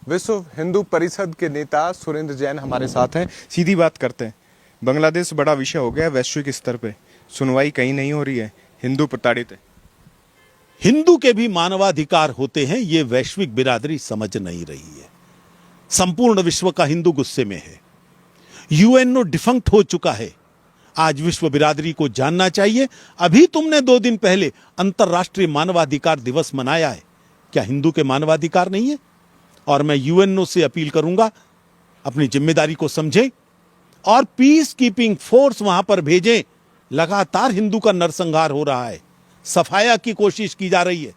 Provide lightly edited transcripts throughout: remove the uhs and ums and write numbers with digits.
विश्व हिंदू परिषद के नेता सुरेंद्र जैन हमारे साथ हैं। सीधी बात करते हैं, बांग्लादेश बड़ा विषय हो गया वैश्विक स्तर पे, सुनवाई कहीं नहीं हो रही है, हिंदू प्रताड़ित है। हिंदू के भी मानवाधिकार होते हैं, ये वैश्विक बिरादरी समझ नहीं रही है। संपूर्ण विश्व का हिंदू गुस्से में है। यूएनओ डिफंक्ट हो चुका है। आज विश्व बिरादरी को जानना चाहिए। अभी तुमने 2 दिन पहले अंतर्राष्ट्रीय मानवाधिकार दिवस मनाया है, क्या हिंदू के मानवाधिकार नहीं है? और मैं यूएनओ से अपील करूंगा, अपनी जिम्मेदारी को समझें और पीस कीपिंग फोर्स वहां पर भेजें। लगातार हिंदू का नरसंहार हो रहा है, सफाया की कोशिश की जा रही है।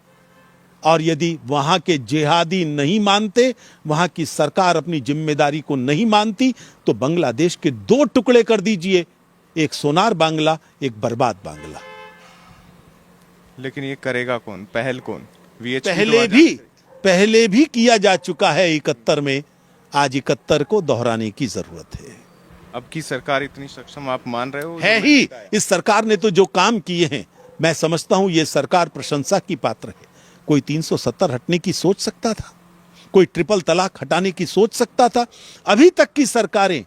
और यदि वहां के जिहादी नहीं मानते, वहां की सरकार अपनी जिम्मेदारी को नहीं मानती, तो बांग्लादेश के 2 टुकड़े कर दीजिए, एक सोनार बांग्ला, एक बर्बाद बांग्ला। लेकिन ये करेगा कौन, पहल कौन? पहले भी किया जा चुका है 71 में। आज 71 को दोहराने की जरूरत है। अब की सरकार इतनी सक्षम आप मान रहे हो? है ही। इस सरकार ने तो जो काम किए हैं, मैं समझता हूं ये सरकार प्रशंसा की पात्र है। कोई 370 हटने की सोच सकता था? कोई ट्रिपल तलाक हटाने की सोच सकता था? अभी तक की सरकारें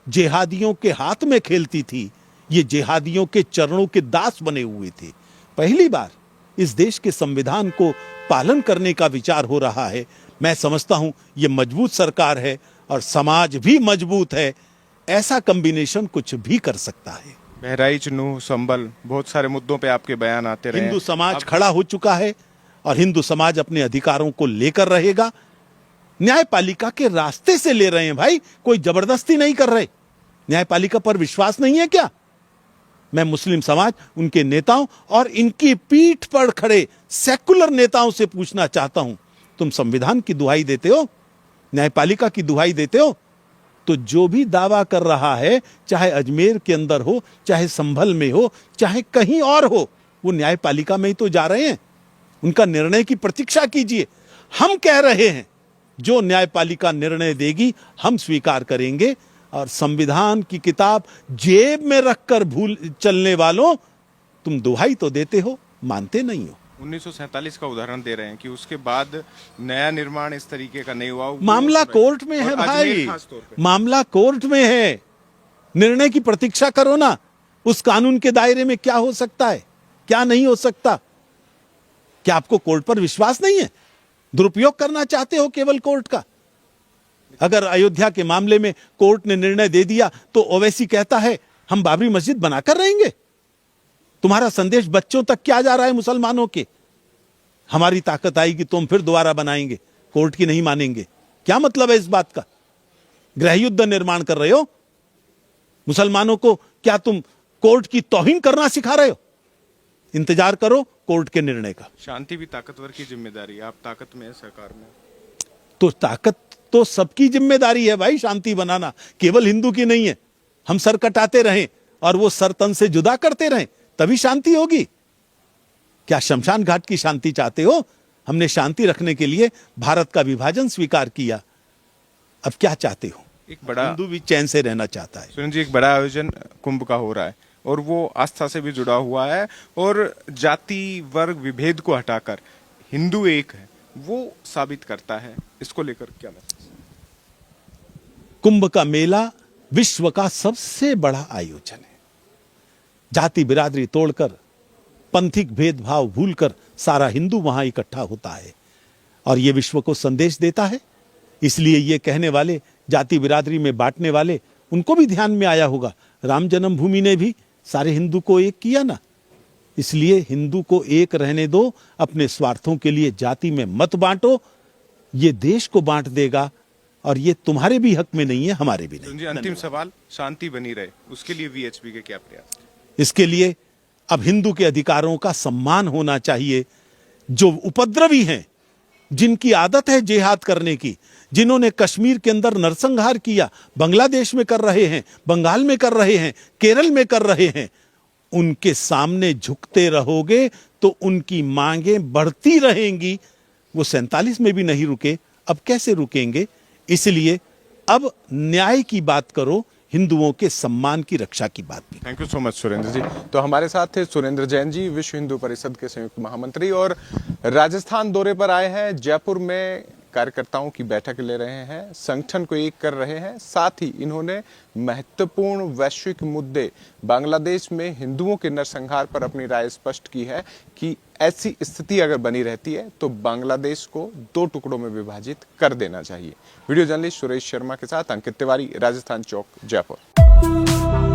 जिहादियों के हाथ में खेलती थी, ये जिहादियों के चरणों के दास बने हुए थे। पहली बार इस देश के संविधान को पालन करने का विचार हो रहा है। मैं समझता हूं ये मजबूत सरकार है और समाज भी मजबूत है। ऐसा कॉम्बिनेशन कुछ भी कर सकता है। बहराइच, नूह, संबल, बहुत सारे मुद्दों पे आपके बयान आते रहे। हिंदू समाज खड़ा हो चुका है और हिंदू समाज अपने अधिकारों को लेकर रहेगा। न्यायपालिका के रास्ते से ले रहे हैं भाई, कोई जबरदस्ती नहीं कर रहे। न्यायपालिका पर विश्वास नहीं है क्या? मैं मुस्लिम समाज, उनके नेताओं और इनकी पीठ पर खड़े सेकुलर नेताओं से पूछना चाहता हूं, तुम संविधान की दुहाई देते हो, न्यायपालिका की दुहाई देते हो? तो जो भी दावा कर रहा है, चाहे अजमेर के अंदर हो, चाहे संभल में हो, चाहे कहीं और हो, वो न्यायपालिका में ही तो जा रहे हैं। उनका निर्णय की प्रतीक्षा कीजिए। हम कह रहे हैं जो न्यायपालिका निर्णय देगी हम स्वीकार करेंगे। और संविधान की किताब जेब में रखकर भूल चलने वालों, तुम दुहाई तो देते हो, मानते नहीं हो। 1947 का उदाहरण दे रहे हैं कि उसके बाद नया निर्माण इस तरीके का नहीं हुआ। मामला कोर्ट में है भाई, मामला कोर्ट में है। निर्णय की प्रतीक्षा करो ना। उस कानून के दायरे में क्या हो सकता है, क्या नहीं हो सकता? क्या आपको कोर्ट पर विश्वास नहीं है? दुरुपयोग करना चाहते हो केवल कोर्ट का? अगर अयोध्या के मामले में कोर्ट ने निर्णय दे दिया तो ओवैसी कहता है हम बाबरी मस्जिद बनाकर रहेंगे। तुम्हारा संदेश बच्चों तक क्या जा रहा है मुसलमानों के? हमारी ताकत आएगी तो हम फिर दोबारा बनाएंगे, कोर्ट की नहीं मानेंगे। क्या मतलब है इस बात का? गृहयुद्ध निर्माण कर रहे हो मुसलमानों को? क्या तुम कोर्ट की तौहीन करना सिखा रहे हो? इंतजार करो कोर्ट के निर्णय का। शांति भी ताकतवर की जिम्मेदारी है। आप ताकत में है, सरकार में। तो ताकत तो सबकी जिम्मेदारी है भाई, शांति बनाना केवल हिंदू की नहीं है। हम सर कटाते रहें और वो सर तन से जुदा करते रहें, तभी शांति होगी। क्या शमशान घाट की शांति चाहते हो? हमने शांति रखने के लिए भारत का विभाजन स्वीकार किया। अब क्या चाहते हो? एक बड़ा हिंदू भी चैन से रहना चाहता है। सुरेंद्र जी, एक बड़ा आयोजन कुंभ का हो रहा है और वो आस्था से भी जुड़ा हुआ है और जाति वर्ग विभेद को हटाकर हिंदू एक है, वो साबित करता है। इसको लेकर क्या मैसेज? कुंभ का मेला विश्व का सबसे बड़ा आयोजन है। जाति बिरादरी तोड़कर, पंथिक भेदभाव भूलकर सारा हिंदू वहां इकट्ठा होता है और यह विश्व को संदेश देता है। इसलिए ये कहने वाले, जाति बिरादरी में बांटने वाले, उनको भी ध्यान में आया होगा, राम जन्मभूमि ने भी सारे हिंदू को एक किया ना। इसलिए हिंदू को एक रहने दो, अपने स्वार्थों के लिए जाति में मत बांटो। ये देश को बांट देगा और ये तुम्हारे भी हक में नहीं है, हमारे भी नहीं। अंतिम सवाल, शांति बनी रहे, उसके लिए वीएचपी के क्या प्रयास? इसके लिए अब हिंदू के अधिकारों का सम्मान होना चाहिए। जो उपद्रवी हैं, जिनकी आदत है जिहाद करने की, जिन्होंने कश्मीर के अंदर नरसंहार किया, बांग्लादेश में कर रहे हैं, बंगाल में कर रहे हैं, केरल में कर रहे हैं, उनके सामने झुकते रहोगे तो उनकी मांगें बढ़ती रहेंगी। वो 47 में भी नहीं रुके, अब कैसे रुकेंगे? इसलिए अब न्याय की बात करो, हिंदुओं के सम्मान की रक्षा की बात भी। Thank you so much Surendra ji. तो हमारे साथ थे सुरेंद्र जैन जी, विश्व हिंदू परिषद के संयुक्त महामंत्री और राजस्थान दौरे पर आए हैं। जयपुर में कार्यकर्ताओं की बैठक ले रहे हैं, संगठन को एक कर रहे हैं। साथ ही इन्होंने महत्वपूर्ण वैश्विक मुद्दे बांग्लादेश में हिंदुओं के नरसंहार पर अपनी राय स्पष्ट की है कि ऐसी स्थिति अगर बनी रहती है तो बांग्लादेश को 2 टुकड़ों में विभाजित कर देना चाहिए। वीडियो जर्नलिस्ट सुरेश शर्मा के साथ अंकित तिवारी, राजस्थान चौक, जयपुर।